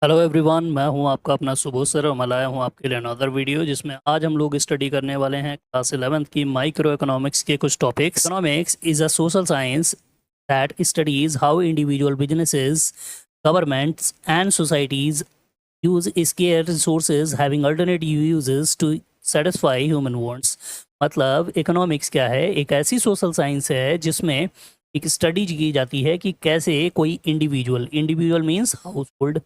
Hello everyone, मैं हूं आपका अपना सुबोध सर और मैं लाया हूं आपके लिए अनदर वीडियो जिसमें आज हम लोग स्टडी करने वाले हैं क्लास 11th की माइक्रो इकोनॉमिक्स के कुछ topics. Economics is a social science that studies how individual businesses, governments and societies use scarce resources having alternative uses to satisfy human wants. मतलब इकोनॉमिक्स क्या है? एक ऐसी सोशल साइंस है जिसमें एक स्टडी की जाती है कि कैसे कोई individual means house hold,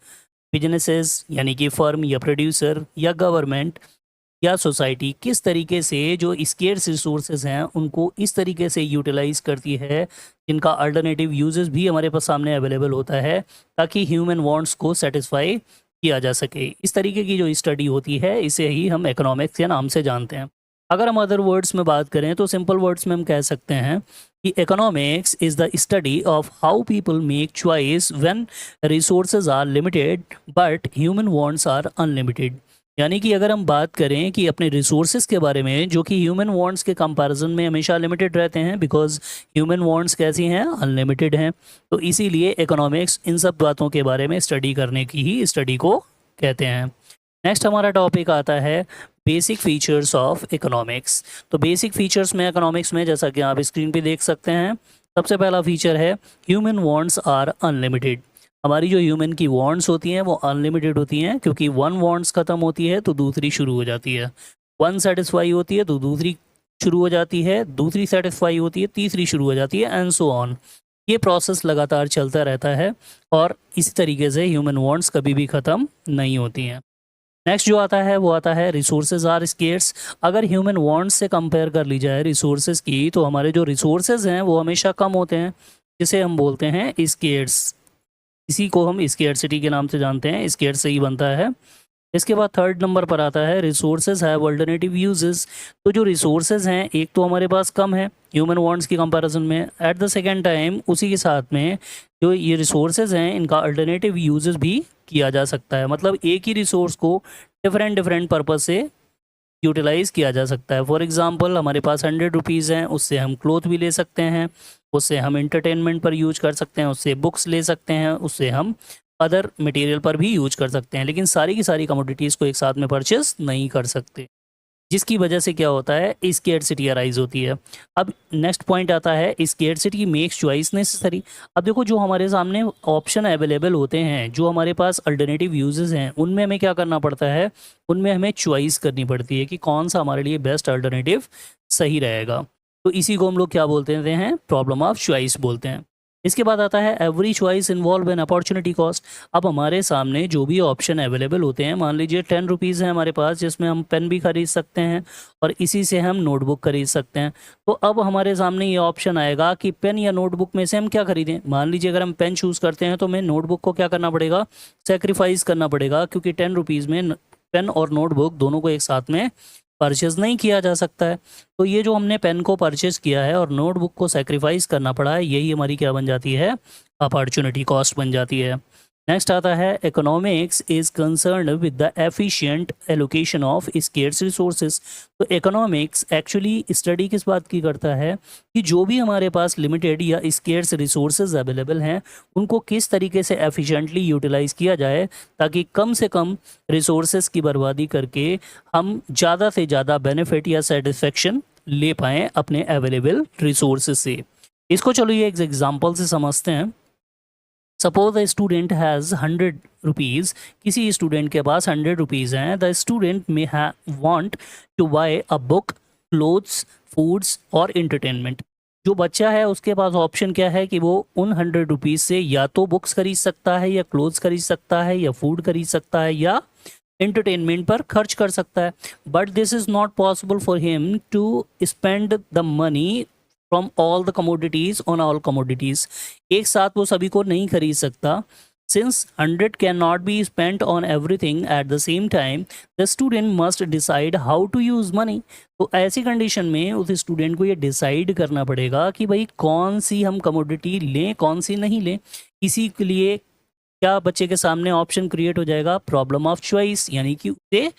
businesses यानी कि फर्म या प्रोड्यूसर या गवर्नमेंट या सोसाइटी किस तरीके से जो स्केर्स रिसोर्सेज हैं उनको इस तरीके से यूटिलाइज करती है जिनका अल्टरनेटिव यूजेस भी हमारे पास सामने अवेलेबल होता है ताकि ह्यूमन वांट्स को सेटिस्फाई किया जा सके। इस तरीके की जो स्टडी होती है इसे ही हम इकोनॉमिक्स या नाम से जानते हैं। अगर हम अदर वर्ड्स में बात करें तो सिंपल वर्ड्स में हम कह सकते हैं कि economics is the study of how people make choice when resources are limited but human wants are unlimited. यानी कि अगर हम बात करें कि अपने रिसोर्सेज के बारे में जो कि ह्यूमन वांट्स के कंपैरिजन में हमेशा लिमिटेड रहते हैं, बिकॉज ह्यूमन वांट्स कैसी हैं? अनलिमिटेड हैं। तो इसीलिए इकोनॉमिक्स इन सब बातों के बारे में स्टडी करने की ही स्टडी को कहते हैं। नेक्स्ट हमारा टॉपिक आता है बेसिक फीचर्स ऑफ इकोनॉमिक्स। तो बेसिक फीचर्स में इकोनॉमिक्स में जैसा कि आप स्क्रीन पे देख सकते हैं, सबसे पहला फीचर है ह्यूमन वांट्स आर अनलिमिटेड। हमारी जो ह्यूमन की वांट्स होती हैं वो अनलिमिटेड होती हैं, क्योंकि वन वांट्स ख़त्म होती है तो दूसरी शुरू हो जाती है, वन सेटिस्फाई होती है तो दूसरी शुरू हो जाती है, दूसरी सेटिस्फाई होती है तीसरी शुरू हो जाती है, एंड सो ऑन। ये प्रोसेस लगातार चलता रहता है और इसी तरीके से ह्यूमन वांट्स कभी भी ख़त्म नहीं होती हैं। नेक्स्ट जो आता है वो आता है रिसोर्सेज आर स्केर्स। अगर ह्यूमन वांट्स से कंपेयर कर ली जाए रिसोर्सेज की तो हमारे जो रिसोर्सेज हैं वो हमेशा कम होते हैं, जिसे हम बोलते हैं स्केर्स। इसी को हम स्केर्सिटी के नाम से जानते हैं, स्केर्स से ही बनता है। इसके बाद थर्ड नंबर पर आता है रिसोर्सेज हैव अल्टरनेटिव यूजेस। तो जो रिसोर्सेज हैं एक तो हमारे पास कम है ह्यूमन वांट्स की कंपैरिजन में, एट द सेकेंड टाइम उसी के साथ में जो ये रिसोर्सेज हैं इनका अल्टरनेटिव यूजेस भी किया जा सकता है। मतलब एक ही रिसोर्स को डिफरेंट डिफरेंट पर्पज से यूटिलाइज़ किया जा सकता है। फॉर एग्जांपल हमारे पास 100 रुपीज़ हैं, उससे हम क्लोथ भी ले सकते हैं, उससे हम इंटरटेनमेंट पर यूज कर सकते हैं, उससे बुक्स ले सकते हैं, उससे हम अदर मटेरियल पर भी यूज कर सकते हैं, लेकिन सारी की सारी कमोडिटीज़ को एक साथ में परचेस नहीं कर सकते, जिसकी वजह से क्या होता है स्केर्सिटी अराइज होती है। अब नेक्स्ट पॉइंट आता है स्केर्सिटी मेक्स चॉइस नेसेसरी। अब देखो जो हमारे सामने ऑप्शन अवेलेबल होते हैं, जो हमारे पास अल्टरनेटिव यूजेस हैं, उनमें हमें क्या करना पड़ता है? उनमें हमें चॉइस करनी पड़ती है कि कौन सा हमारे लिए बेस्ट अल्टरनेटिव सही रहेगा। तो इसी को हम लोग क्या बोलते हैं? प्रॉब्लम ऑफ चॉइस बोलते हैं। इसके बाद आता है every choice involve an opportunity cost. अब हमारे सामने जो भी ऑप्शन अवेलेबल होते हैं, मान लीजिए 10 रुपीज़ है हमारे पास, जिसमें हम पेन भी खरीद सकते हैं और इसी से हम नोटबुक खरीद सकते हैं। तो अब हमारे सामने ये ऑप्शन आएगा कि पेन या नोटबुक में से हम क्या खरीदें। मान लीजिए अगर हम पेन चूज़ करते हैं तो हमें नोटबुक को क्या करना पड़ेगा? सेक्रीफाइस करना पड़ेगा, क्योंकि 10 रुपीज़ में पेन और नोटबुक दोनों को एक साथ में परचेज़ नहीं किया जा सकता है। तो ये जो हमने पेन को परचेज़ किया है और नोटबुक को सैक्रिफाइस करना पड़ा है, यही हमारी क्या बन जाती है? अपॉर्चुनिटी कॉस्ट बन जाती है। नेक्स्ट आता है economics is concerned with the efficient allocation of scarce resources. तो इकोनॉमिक्स एक्चुअली स्टडी किस बात की करता है कि जो भी हमारे पास लिमिटेड या स्केर्स रिसोर्सेज अवेलेबल हैं उनको किस तरीके से एफिशिएंटली यूटिलाइज किया जाए ताकि कम से कम रिसोर्सेज की बर्बादी करके हम ज़्यादा से ज़्यादा बेनिफिट या सेटिस्फेक्शन ले पाएँ अपने अवेलेबल रिसोर्सेज से। इसको चलो ये एक एग्जाम्पल से समझते हैं। Suppose the student has 100 rupees. किसी स्टूडेंट के पास 100 रुपीज़ हैं। The student may want to buy a book, clothes, foods और इंटरटेनमेंट। जो बच्चा है उसके पास ऑप्शन क्या है कि वो उन 100 रुपीज़ से या तो बुक्स खरीद सकता है, या क्लोथ्स खरीद सकता है, या फूड खरीद सकता है, या इंटरटेनमेंट पर खर्च कर सकता है। But this is not possible for him to spend the money from all the commodities on all commodities. एक साथ वो सभी को नहीं खरीद सकता। Since 100 can not be spent on everything at the same time, the student must decide how to use money. तो ऐसी कंडीशन में उस स्टूडेंट को ये डिसाइड करना पड़ेगा कि भाई कौन सी हम कमोडिटी लें, कौन सी नहीं लें। इसी के लिए क्या बच्चे के सामने ऑप्शन क्रिएट हो जाएगा? प्रॉब्लम ऑफ चॉइस, यानी कि उसे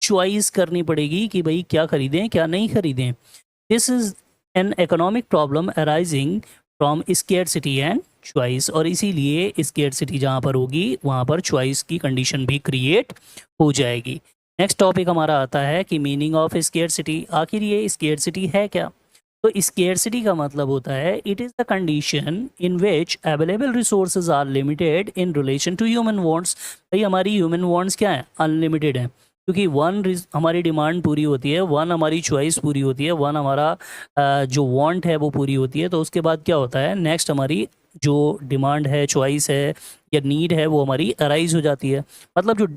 चॉइस करनी पड़ेगी कि भाई क्या खरीदें क्या नहीं खरीदें। This is an economic problem arising from scarcity and choice, और इसीलिए स्केर्सिटी जहाँ पर होगी वहाँ पर चॉइस की कंडीशन भी क्रिएट हो जाएगी। नेक्स्ट टॉपिक हमारा आता है कि मीनिंग ऑफ स्केर्सिटी। आखिर ये स्केर्सिटी है क्या? तो स्केर्सिटी का मतलब होता है it is the condition in which available resources are limited in relation to human wants. भाई हमारी ह्यूमन वांट्स क्या है? अनलिमिटेड है, क्योंकि हमारी डिमांड पूरी होती है, वन हमारी चॉइस पूरी होती है, वन हमारा जो वांट है वो पूरी होती है। तो उसके बाद क्या होता है, नेक्स्ट हमारी जो डिमांड है, चॉइस है या नीड है, वो हमारी अराइज हो जाती है। मतलब जो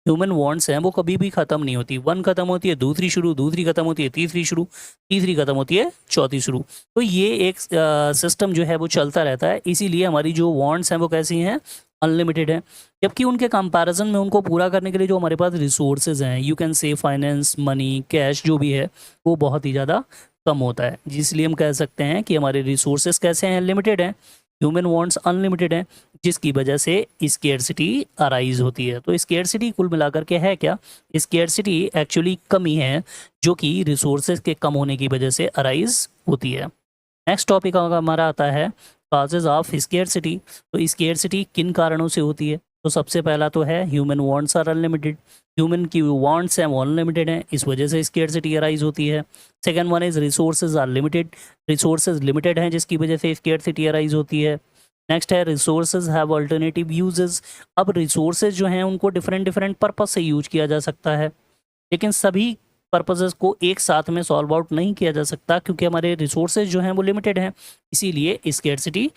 ह्यूमन वांट्स हैं वो कभी भी ख़त्म नहीं होती, वन ख़त्म होती है दूसरी शुरू, दूसरी ख़त्म होती है तीसरी शुरू, तीसरी ख़त्म होती है चौथी शुरू। तो ये एक सिस्टम जो है वो चलता रहता है, इसीलिए हमारी जो वांट्स हैं वो कैसी हैं? अनलिमिटेड है। जबकि उनके कंपैरिजन में उनको पूरा करने के लिए जो हमारे पास रिसोर्सेज हैं, you can say finance, money, cash जो भी है, वो बहुत ही ज़्यादा कम होता है। जिसलिए हम कह सकते हैं कि हमारे रिसोर्सेज कैसे हैं? लिमिटेड हैं। ह्यूमन वांट्स अनलिमिटेड हैं, जिसकी वजह से स्केर्सिटी अराइज होती है। तो स्केर्सिटी कुल मिलाकर के है क्या? स्केर्सिटी एक्चुअली कमी है जो कि रिसोर्सेज के कम होने की वजह से अराइज होती है। नेक्स्ट टॉपिक हमारा आता है काजेज ऑफ स्केर्सिटी। तो स्केर्सिटी किन कारणों से होती है? तो सबसे पहला तो है human wants are unlimited. Human की वांट्स हैं वो अनलिमिटेड हैं, इस वजह से स्केर्सिटी अराइज होती है। Second one is resources are limited. Resources limited हैं जिसकी वजह से स्केर्सिटी अराइज होती है। नेक्स्ट है रिसोर्सेज हैव अल्टरनेटिव यूजेस। अब रिसोर्सेज जो हैं उनको डिफरेंट डिफरेंट पर्पस से यूज किया जा सकता है, लेकिन सभी पर्पसेस को एक साथ में सॉल्व आउट नहीं किया जा सकता, क्योंकि हमारे रिसोर्सेज जो हैं वो लिमिटेड हैं, इसीलिए स्केर्सिटी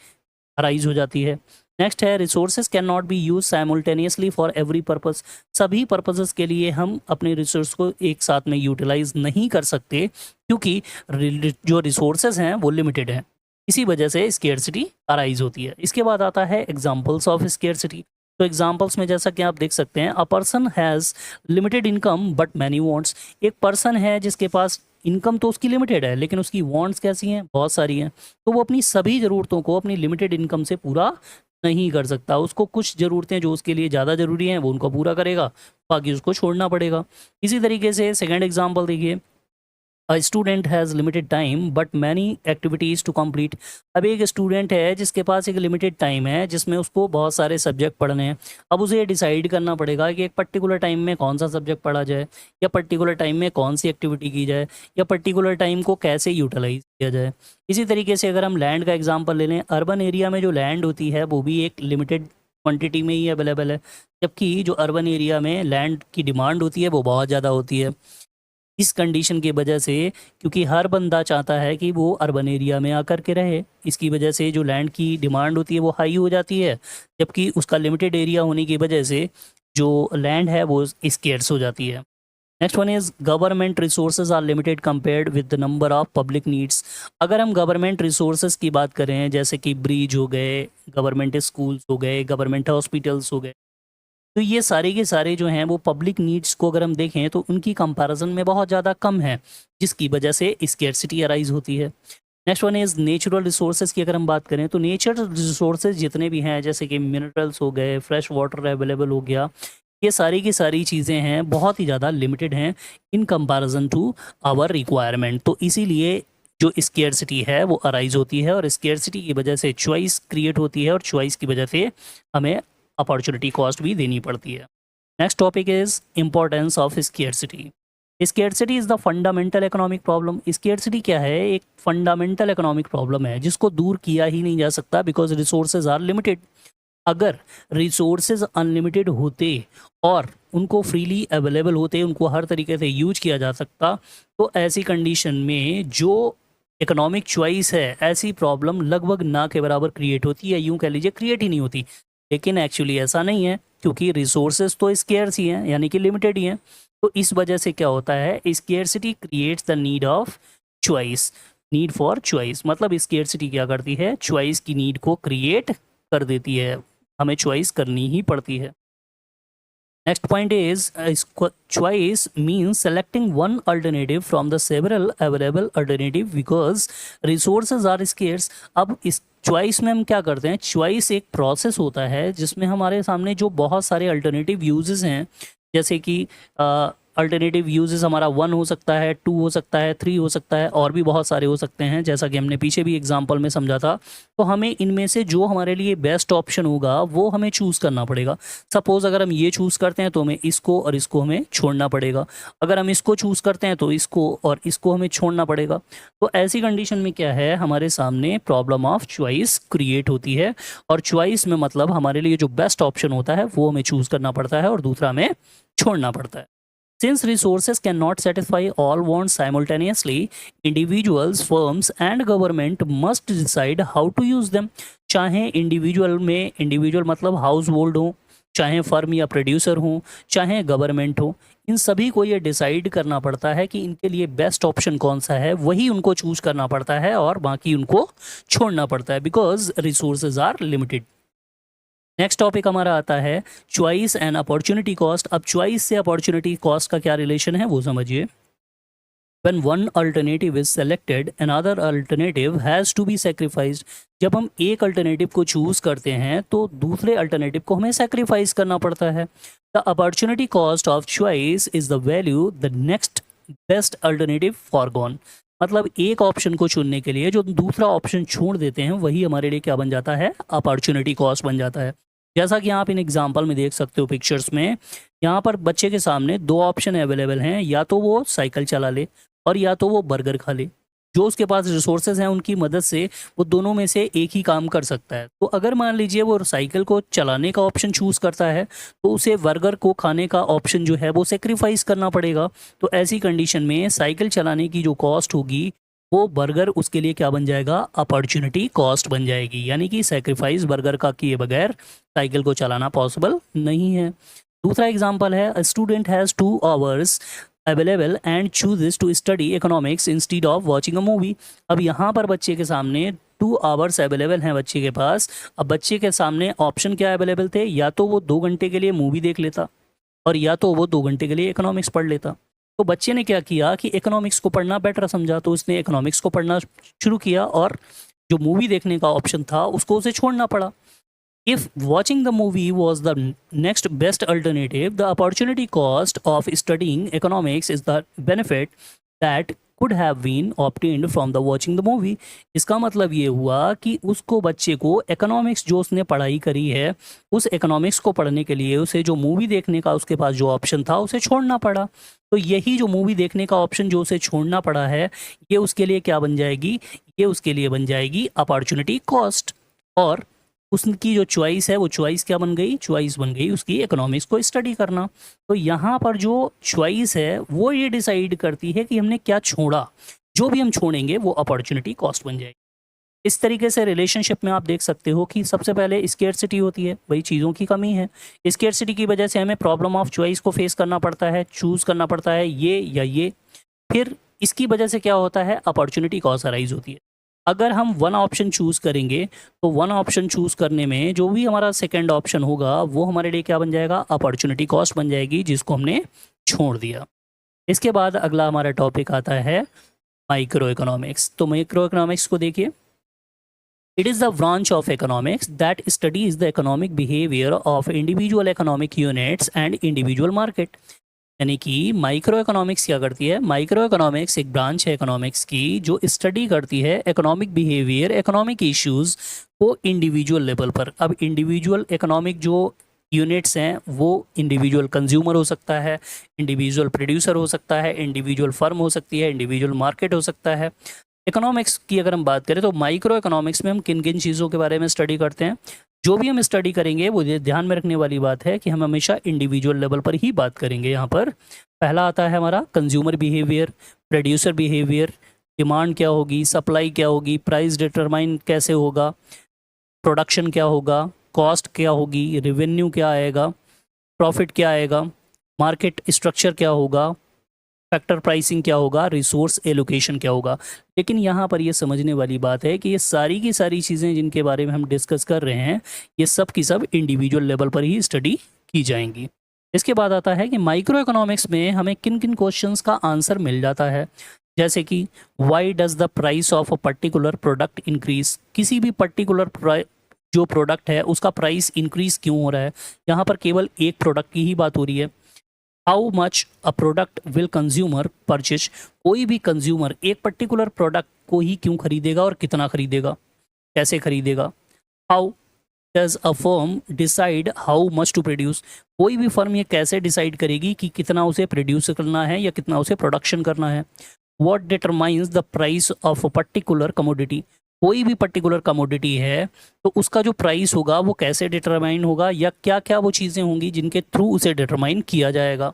अराइज हो जाती है। नेक्स्ट है resources can not B use simultaneously for every purpose. सभी पर्पसेस के लिए हम अपने रिसोर्स को एक साथ में यूटिलाइज नहीं कर सकते, क्योंकि जो रिसोर्सेज हैं वो लिमिटेड हैं, इसी वजह से स्केर्सिटी अराइज होती है। इसके बाद आता है एग्जाम्पल्स ऑफ स्केर्सिटी। तो एग्जाम्पल्स में जैसा कि आप देख सकते हैं, a person has limited income but many wants. एक पर्सन है जिसके पास इनकम तो उसकी लिमिटेड है, लेकिन उसकी वांट्स कैसी हैं? बहुत सारी हैं। तो वो अपनी सभी ज़रूरतों को अपनी लिमिटेड इनकम से पूरा नहीं कर सकता। उसको कुछ ज़रूरतें जो उसके लिए ज़्यादा ज़रूरी हैं वो उनको पूरा करेगा, बाकी उसको छोड़ना पड़ेगा। इसी तरीके से सेकंड एग्जांपल देखिए, a student has limited time but many activities to complete. अब एक स्टूडेंट है जिसके पास एक लिमिटेड टाइम है जिसमें उसको बहुत सारे सब्जेक्ट पढ़ने हैं। अब उसे डिसाइड करना पड़ेगा कि एक पर्टिकुलर टाइम में कौन सा सब्जेक्ट पढ़ा जाए, या पर्टिकुलर टाइम में कौन सी एक्टिविटी की जाए, या पर्टिकुलर टाइम को कैसे यूटिलाइज किया जाए। इसी तरीके से अगर हम लैंड का एग्जाम्पल ले लें, अर्बन एरिया में जो लैंड होती है वो भी एक लिमिटेड क्वांटिटी में ही अवेलेबल है, जबकि जो अर्बन एरिया में लैंड की डिमांड होती है वो बहुत ज़्यादा होती है। इस कंडीशन की वजह से, क्योंकि हर बंदा चाहता है कि वो अर्बन एरिया में आकर के रहे, इसकी वजह से जो लैंड की डिमांड होती है वो हाई हो जाती है, जबकि उसका लिमिटेड एरिया होने की वजह से जो लैंड है वो स्केर्स हो जाती है। Next one is government resources are limited compared with the number of public needs. अगर हम गवर्नमेंट रिसोर्सेज की बात करें, जैसे कि ब्रिज हो गए, गवर्नमेंट स्कूल्स हो गए, गवर्नमेंट हॉस्पिटल्स हो गए, तो ये सारे के सारे जो हैं वो पब्लिक नीड्स को अगर हम देखें तो उनकी कंपैरिजन में बहुत ज़्यादा कम है, जिसकी वजह से स्केर्सिटी अराइज होती है। Next one is natural resources की अगर हम बात करें, तो नेचुरल रिसोर्सेज जितने भी हैं, जैसे कि मिनरल्स हो गए, फ्रेश वाटर अवेलेबल हो गया, ये सारी की सारी चीज़ें हैं बहुत ही ज़्यादा लिमिटेड हैं in comparison to our requirement. तो इसीलिए जो स्केर्सिटी है वो अराइज होती है, और स्केर्सिटी की वजह से चॉइस क्रिएट होती है, और चॉइस की वजह से हमें अपॉर्चुनिटी कॉस्ट भी देनी पड़ती है। Next topic is importance of scarcity. Scarcity is the fundamental economic problem. Scarcity क्या है? एक फंडामेंटल इकोनॉमिक प्रॉब्लम है जिसको दूर किया ही नहीं जा सकता, बिकॉज रिसोर्सेज आर लिमिटेड। अगर रिसोर्सेज अनलिमिटेड होते और उनको फ्रीली अवेलेबल होते, उनको हर तरीके से यूज किया जा सकता, तो ऐसी कंडीशन में जो इकोनॉमिक चॉइस है, ऐसी प्रॉब्लम लगभग ना के बराबर क्रिएट होती है, यूं कह लीजिए क्रिएट ही नहीं होती। लेकिन एक्चुअली ऐसा नहीं है, क्योंकि रिसोर्सेज तो स्केर्स ही हैं, यानी कि लिमिटेड ही हैं। तो इस वजह से क्या होता है, scarcity creates the need of choice, need for choice. मतलब स्केर्सिटी क्या करती है? चॉइस की नीड को क्रिएट कर देती है, हमें चॉइस करनी ही पड़ती है। Next point is choice means selecting one alternative from the several available alternative because resources are scarce। अब इस चॉइस में हम क्या करते हैं? चॉइस एक प्रोसेस होता है जिसमें हमारे सामने जो बहुत सारे अल्टरनेटिव यूजेस हैं, जैसे कि अल्टरनेटिव यूजेस हमारा 1 हो सकता है, 2 हो सकता है, 3 हो सकता है, और भी बहुत सारे हो सकते हैं, जैसा कि हमने पीछे भी एग्जांपल में समझा था। तो हमें इनमें से जो हमारे लिए बेस्ट ऑप्शन होगा वो हमें चूज़ करना पड़ेगा। सपोज़ अगर हम ये चूज़ करते हैं तो हमें इसको और इसको हमें छोड़ना पड़ेगा। अगर हम इसको चूज़ करते हैं तो इसको और इसको हमें छोड़ना पड़ेगा। तो ऐसी कंडीशन में क्या है, हमारे सामने प्रॉब्लम ऑफ चॉइस क्रिएट होती है, और चॉइस में मतलब हमारे लिए जो बेस्ट ऑप्शन होता है वो हमें चूज़ करना पड़ता है और दूसरा हमें छोड़ना पड़ता है। Since resources cannot satisfy all wants simultaneously, individuals, firms and government must decide how to use them. चाहे इंडिविजुअल में, इंडिविजुअल मतलब हाउस होल्ड हो, चाहे फर्म या प्रोड्यूसर हो, चाहे गवर्नमेंट हो, इन सभी को ये डिसाइड करना पड़ता है कि इनके लिए बेस्ट ऑप्शन कौन सा है, वही उनको चूज करना पड़ता है और बाकी उनको छोड़ना पड़ता है, because resources are limited. Next topic हमारा आता है चॉइस एंड अपॉर्चुनिटी कॉस्ट। अब चॉइस से अपॉर्चुनिटी कॉस्ट का क्या रिलेशन है वो समझिए। When one alternative is selected, another alternative has to be sacrificed. जब हम एक अल्टरनेटिव को चूज करते हैं तो दूसरे अल्टरनेटिव को हमें सेक्रीफाइस करना पड़ता है। The opportunity cost of choice is the value the next best alternative foregone. मतलब एक ऑप्शन को चुनने के लिए जो दूसरा ऑप्शन छोड़ देते हैं वही हमारे लिए क्या बन जाता है, अपॉर्चुनिटी कॉस्ट बन जाता है। जैसा कि आप इन एग्जाम्पल में देख सकते हो पिक्चर्स में, यहाँ पर बच्चे के सामने दो ऑप्शन अवेलेबल हैं, या तो वो साइकिल चला ले और या तो वो बर्गर खा ले। जो उसके पास रिसोर्सेज हैं उनकी मदद से वो दोनों में से एक ही काम कर सकता है। तो अगर मान लीजिए वो साइकिल को चलाने का ऑप्शन चूज करता है तो उसे बर्गर को खाने का ऑप्शन जो है वो सेक्रीफाइस करना पड़ेगा। तो ऐसी कंडीशन में साइकिल चलाने की जो कॉस्ट होगी वो बर्गर उसके लिए क्या बन जाएगा, अपॉर्चुनिटी कॉस्ट बन जाएगी। यानी कि सेक्रीफाइस बर्गर का किए बगैर साइकिल को चलाना पॉसिबल नहीं है। दूसरा एग्जाम्पल है, a student has 2 hours available and chooses to study economics instead of watching a movie. अब यहाँ पर बच्चे के सामने 2 hours अवेलेबल हैं बच्चे के पास। अब बच्चे के सामने ऑप्शन क्या अवेलेबल थे, या तो वो 2 घंटे के लिए मूवी देख लेता और या तो वो 2 घंटे के लिए इकोनॉमिक्स पढ़ लेता। तो बच्चे ने क्या किया कि इकोनॉमिक्स को पढ़ना बेटर समझा, तो उसने इकोनॉमिक्स को पढ़ना शुरू किया और जो मूवी देखने का ऑप्शन था उसको उसे छोड़ना पड़ा। If watching the movie was the next best alternative, the opportunity cost of studying economics is the benefit that could have been obtained from the watching the movie. इसका मतलब ये हुआ कि उसको, बच्चे को, इकोनॉमिक्स जो उसने पढ़ाई करी है उस इकोनॉमिक्स को पढ़ने के लिए उसे जो मूवी देखने का उसके पास जो ऑप्शन था उसे छोड़ना पड़ा। तो यही जो मूवी देखने का ऑप्शन जो उसे छोड़ना पड़ा है ये उसके लिए क्या बन जाएगी, ये उसके लिए बन जाएगी अपॉर्चुनिटी कॉस्ट। और उसकी जो चॉइस है वो चॉइस क्या बन गई, चॉइस बन गई उसकी इकोनॉमिक्स को स्टडी करना। तो यहाँ पर जो चॉइस है वो ये डिसाइड करती है कि हमने क्या छोड़ा, जो भी हम छोड़ेंगे वो अपॉर्चुनिटी कॉस्ट बन जाएगी। इस तरीके से रिलेशनशिप में आप देख सकते हो कि सबसे पहले स्केर्सिटी होती है, वही चीज़ों की कमी है। स्केर्सिटी की वजह से हमें प्रॉब्लम ऑफ चॉइस को फेस करना पड़ता है, चूज़ करना पड़ता है ये या ये। फिर इसकी वजह से क्या होता है, अपॉर्चुनिटी कॉस्ट अराइज होती है। अगर हम वन ऑप्शन चूज़ करेंगे तो वन ऑप्शन चूज़ करने में जो भी हमारा सेकंड ऑप्शन होगा वो हमारे लिए क्या बन जाएगा, अपॉर्चुनिटी कॉस्ट बन जाएगी, जिसको हमने छोड़ दिया। इसके बाद अगला हमारा टॉपिक आता है माइक्रो इकोनॉमिक्स। तो माइक्रो इकोनॉमिक्स को देखिए, it is the branch of economics that studies the economic behaviour of individual economic units and individual market. यानी कि माइक्रो इकोनॉमिक्स क्या करती है, माइक्रो इकोनॉमिक्स एक ब्रांच है इकोनॉमिक्स की जो स्टडी करती है इकोनॉमिक बिहेवियर, इकोनॉमिक इश्यूज को इंडिविजुअल लेवल पर। अब इंडिविजुअल इकोनॉमिक जो यूनिट्स हैं वो इंडिविजुअल कंज्यूमर हो सकता है, इंडिविजुअल प्रोड्यूसर हो सकता है, इंडिविजुअल फर्म हो सकती है, इंडिविजुअल मार्केट हो सकता है। इकोनॉमिक्स की अगर हम बात करें तो माइक्रो इकोनॉमिक्स में हम किन किन चीज़ों के बारे में स्टडी करते हैं, जो भी हम स्टडी करेंगे वो ये ध्यान में रखने वाली बात है कि हम हमेशा इंडिविजुअल लेवल पर ही बात करेंगे। यहाँ पर पहला आता है हमारा consumer behaviour, producer behaviour, demand क्या होगी, सप्लाई क्या होगी, प्राइस डिटरमाइन कैसे होगा, प्रोडक्शन क्या होगा, कॉस्ट क्या होगी, रेवेन्यू क्या आएगा, प्रॉफिट क्या आएगा, मार्केट स्ट्रक्चर क्या होगा, फैक्टर प्राइसिंग क्या होगा, रिसोर्स एलोकेशन क्या होगा। लेकिन यहाँ पर ये समझने वाली बात है कि ये सारी की सारी चीज़ें जिनके बारे में हम डिस्कस कर रहे हैं ये सब की सब इंडिविजुअल लेवल पर ही स्टडी की जाएंगी। इसके बाद आता है कि माइक्रो इकोनॉमिक्स में हमें किन किन क्वेश्चंस का आंसर मिल जाता है, जैसे कि why does the price of a particular product increase. किसी भी पर्टिकुलर जो प्रोडक्ट है उसका प्राइस इंक्रीज क्यों हो रहा है। यहाँ पर केवल एक प्रोडक्ट की ही बात हो रही है। How much a product will consumer purchase, कोई भी कंज्यूमर एक पर्टिकुलर प्रोडक्ट को ही क्यों खरीदेगा और कितना खरीदेगा, कैसे खरीदेगा। How does a firm decide how much to produce, कोई भी फर्म ये कैसे डिसाइड करेगी कि कितना उसे प्रोड्यूस करना है या कितना उसे प्रोडक्शन करना है। What determines the price of a particular commodity, कोई भी पर्टिकुलर कमोडिटी है तो उसका जो प्राइस होगा वो कैसे डिटरमाइन होगा या क्या क्या वो चीज़ें होंगी जिनके थ्रू उसे डिटरमाइन किया जाएगा।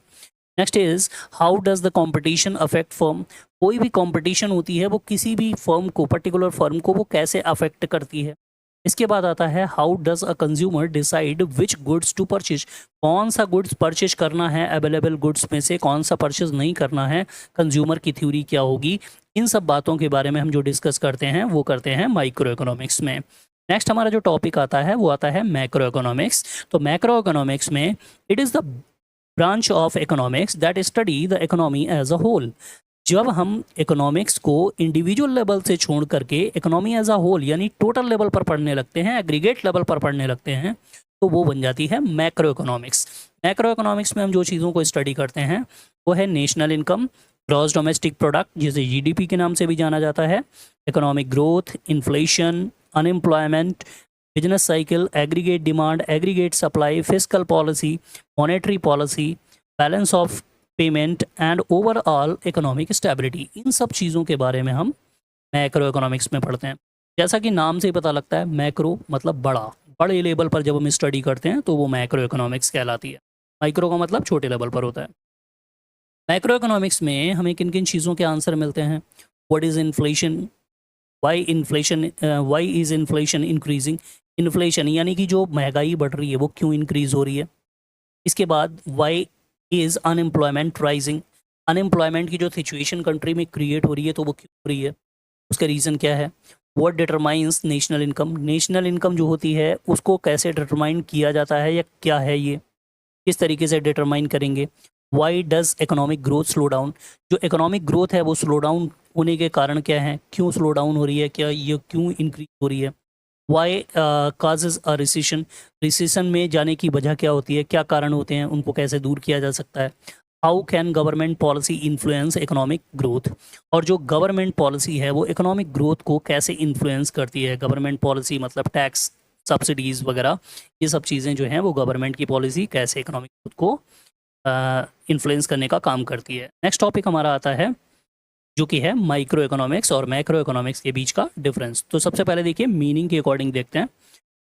Next is how does the competition affect firm, कोई भी कंपटीशन होती है वो किसी भी फर्म को, पर्टिकुलर फर्म को वो कैसे अफेक्ट करती है। इसके बाद आता है how does a consumer decide which goods to purchase, कौन सा गुड्स परचेज करना है, अवेलेबल गुड्स में से कौन सा परचेज नहीं करना है, कंज्यूमर की थ्योरी क्या होगी। इन सब बातों के बारे में हम जो डिस्कस करते हैं वो करते हैं माइक्रो इकोनॉमिक्स में। नेक्स्ट हमारा जो टॉपिक आता है वो आता है मैक्रो इकोनॉमिक्स। तो मैक्रो इकोनॉमिक्स में it is the branch of economics that study the economy as a whole. जब हम इकोनॉमिक्स को इंडिविजुअल लेवल से छोड़ करके इकोनॉमी एज अ होल यानी टोटल लेवल पर पढ़ने लगते हैं, एग्रीगेट लेवल पर पढ़ने लगते हैं, तो वो बन जाती है मैक्रो इकोनॉमिक्स। मैक्रो इकोनॉमिक्स में हम जो चीज़ों को स्टडी करते हैं वो है national income, gross domestic product जिसे जीडीपी के नाम से भी जाना जाता है, economic growth, inflation, unemployment, business cycle, aggregate demand, aggregate supply, fiscal policy, monetary policy, balance of payment and overall economic stability. इन सब चीज़ों के बारे में हम मैक्रो इकोनॉमिक्स में पढ़ते हैं। जैसा कि नाम से ही पता लगता है, मैक्रो मतलब बड़ा, बड़े लेवल पर जब हम स्टडी करते हैं तो वो मैक्रो इकोनॉमिक्स कहलाती है। माइक्रो का मतलब छोटे लेवल पर होता है। मैक्रो इकोनॉमिक्स में हमें किन किन चीज़ों के आंसर मिलते हैं। What is inflation, why is inflation increasing, inflation यानी कि जो महंगाई बढ़ रही है वो क्यों इंक्रीज हो रही है। इसके बाद why is unemployment rising, unemployment की जो सिचुएशन कंट्री में क्रिएट हो रही है तो वो क्यों हो रही है, उसका रीज़न क्या है। What determines national income, national income जो होती है उसको कैसे डिटरमाइन किया जाता है या क्या है ये, किस तरीके से डिटरमाइन करेंगे। Why does economic growth slow down, जो इकोनॉमिक ग्रोथ है वो स्लो डाउन होने के कारण क्या है, क्यों स्लो डाउन हो रही है, क्या ये क्यों इंक्रीज हो रही है। Why causes a recession, recession में जाने की वजह क्या होती है, क्या कारण होते हैं, उनको कैसे दूर किया जा सकता है। How can government policy influence economic growth, और जो गवर्नमेंट पॉलिसी है वो इकोनॉमिक ग्रोथ को कैसे इन्फ्लुएंस करती है। गवर्नमेंट पॉलिसी मतलब टैक्स, सब्सिडीज़ वगैरह, ये सब चीज़ें जो हैं वो गवर्नमेंट की पॉलिसी कैसे इकोनॉमिक ग्रोथ को इन्फ्लुएंस करने का काम करती है। नेक्स्ट टॉपिक हमारा आता है जो कि है माइक्रो इकोनॉमिक्स और मैक्रो इकोनॉमिक्स के बीच का डिफरेंस। तो सबसे पहले देखिए मीनिंग के अकॉर्डिंग देखते हैं।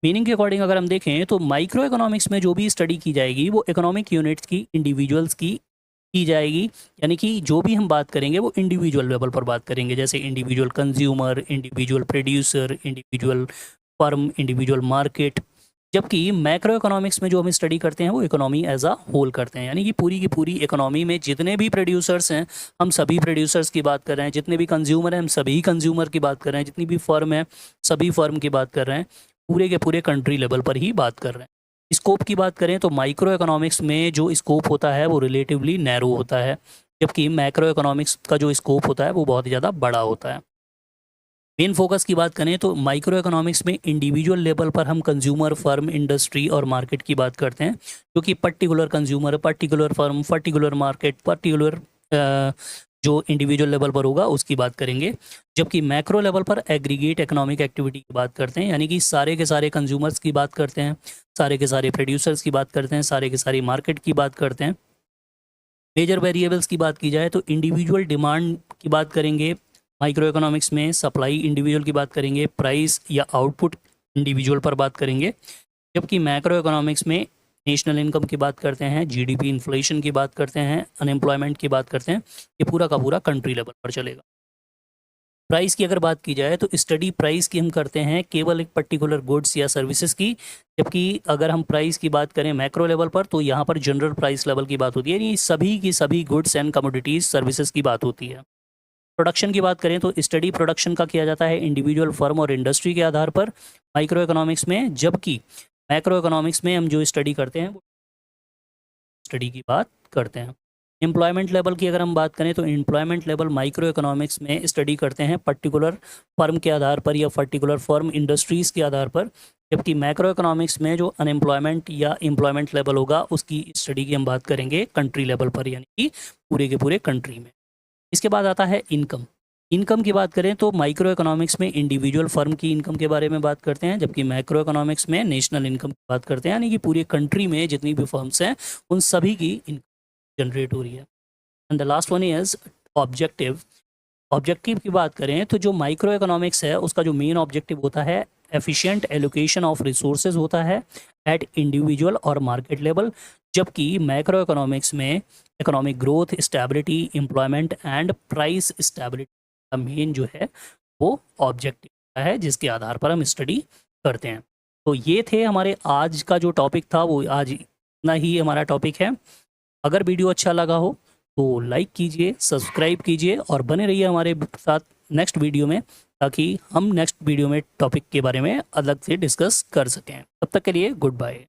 मीनिंग के अकॉर्डिंग अगर हम देखें तो माइक्रो इकोनॉमिक्स में जो भी स्टडी की जाएगी वो इकोनॉमिक यूनिट्स की, इंडिविजुअल्स की जाएगी, यानी कि जो भी हम बात करेंगे वो इंडिविजुअल लेवल पर बात करेंगे, जैसे individual consumer, individual producer, individual firm, individual market. जबकि मैक्रो इकोनॉमिक्स में जो हम स्टडी करते हैं वो इकोनॉमी एज अ होल करते हैं, यानी कि पूरी की पूरी इकोनॉमी में जितने भी प्रोड्यूसर्स हैं हम सभी प्रोड्यूसर्स की बात कर रहे हैं, जितने भी कंज्यूमर हैं हम सभी कंज्यूमर की बात कर रहे हैं, जितनी भी फर्म है सभी फर्म की बात कर रहे हैं, पूरे के पूरे कंट्री लेवल पर ही बात कर रहे हैं। स्कोप की बात करें तो माइक्रो इकोनॉमिक्स में जो स्कोप होता है वो रिलेटिवली नैरो होता है, जबकि मैक्रो इकोनॉमिक्स का जो स्कोप होता है वो बहुत ज़्यादा बड़ा होता है। मेन फोकस की बात करें तो माइक्रो इकोनॉमिक्स में इंडिविजुअल लेवल पर हम कंज्यूमर, फर्म, इंडस्ट्री और मार्केट की बात करते हैं, जो कि particular consumer, particular firm, particular market, particular जो इंडिविजुअल लेवल पर होगा उसकी बात करेंगे। जबकि मैक्रो लेवल पर एग्रीगेट इकोनॉमिक एक्टिविटी की बात करते हैं, यानी कि सारे के सारे कंज्यूमर्स की बात करते हैं, सारे के सारे प्रोड्यूसर्स की बात करते हैं, सारे के सारे मार्केट की बात करते हैं। मेजर वेरिएबल्स की बात की जाए तो इंडिविजुअल डिमांड की बात करेंगे माइक्रो इकोनॉमिक्स में, सप्लाई इंडिविजुअल की बात करेंगे, प्राइस या आउटपुट इंडिविजुअल पर बात करेंगे। जबकि मैक्रो इकोनॉमिक्स में नेशनल इनकम की बात करते हैं, जीडीपी, इन्फ्लेशन की बात करते हैं, अनएम्प्लॉयमेंट की बात करते हैं, ये पूरा का पूरा कंट्री लेवल पर चलेगा। प्राइस की अगर बात की जाए तो स्टडी प्राइस की हम करते हैं केवल एक पर्टिकुलर गुड्स या सर्विसेज की, जबकि अगर हम प्राइस की बात करें मैक्रो लेवल पर तो यहाँ पर जनरल प्राइस लेवल की बात होती है, यानी सभी की सभी गुड्स एंड कमोडिटीज़ सर्विसेज की बात होती है। प्रोडक्शन की बात करें तो स्टडी प्रोडक्शन का किया जाता है इंडिविजुअल फर्म और इंडस्ट्री के आधार पर माइक्रो इकोनॉमिक्स में, जबकि मैक्रो इकोनॉमिक्स में हम जो स्टडी करते हैं वो स्टडी की बात करते हैं। एम्प्लॉयमेंट लेवल की अगर हम बात करें तो एम्प्लॉयमेंट लेवल माइक्रो इकोनॉमिक्स में स्टडी करते हैं पर्टिकुलर फर्म के आधार पर या पर्टिकुलर फर्म इंडस्ट्रीज़ के आधार पर, जबकि मैक्रो इकोनॉमिक्स में जो अनएम्प्लॉयमेंट या एम्प्लॉयमेंट लेवल होगा उसकी स्टडी की हम बात करेंगे कंट्री लेवल पर, यानी कि पूरे के पूरे कंट्री में। इसके बाद आता है इनकम। इनकम की बात करें तो माइक्रो इकोनॉमिक्स में इंडिविजुअल फर्म की इनकम के बारे में बात करते हैं, जबकि मैक्रो इकोनॉमिक्स में नेशनल इनकम की बात करते हैं, यानी कि पूरी कंट्री में जितनी भी फर्म्स हैं उन सभी की इनकम जनरेट हो रही है। And the last one is objective. Objective की बात करें तो जो माइक्रो इकोनॉमिक्स है उसका जो मेन ऑब्जेक्टिव होता है एफिशिएंट एलोकेशन ऑफ रिसोर्सेज होता है एट इंडिविजुअल और मार्केट लेवल, जबकि मैक्रो इकोनॉमिक्स में economic growth, stability, employment and price stability का मेन जो है वो ऑब्जेक्टिव है जिसके आधार पर हम स्टडी करते हैं। तो ये थे हमारे आज का जो टॉपिक था, वो आज इतना ही हमारा टॉपिक है। अगर वीडियो अच्छा लगा हो तो लाइक कीजिए, सब्सक्राइब कीजिए और बने रहिए हमारे साथ नेक्स्ट वीडियो में, ताकि हम नेक्स्ट वीडियो में टॉपिक के बारे में अलग से डिस्कस कर सकें। तब तक के लिए गुड बाय।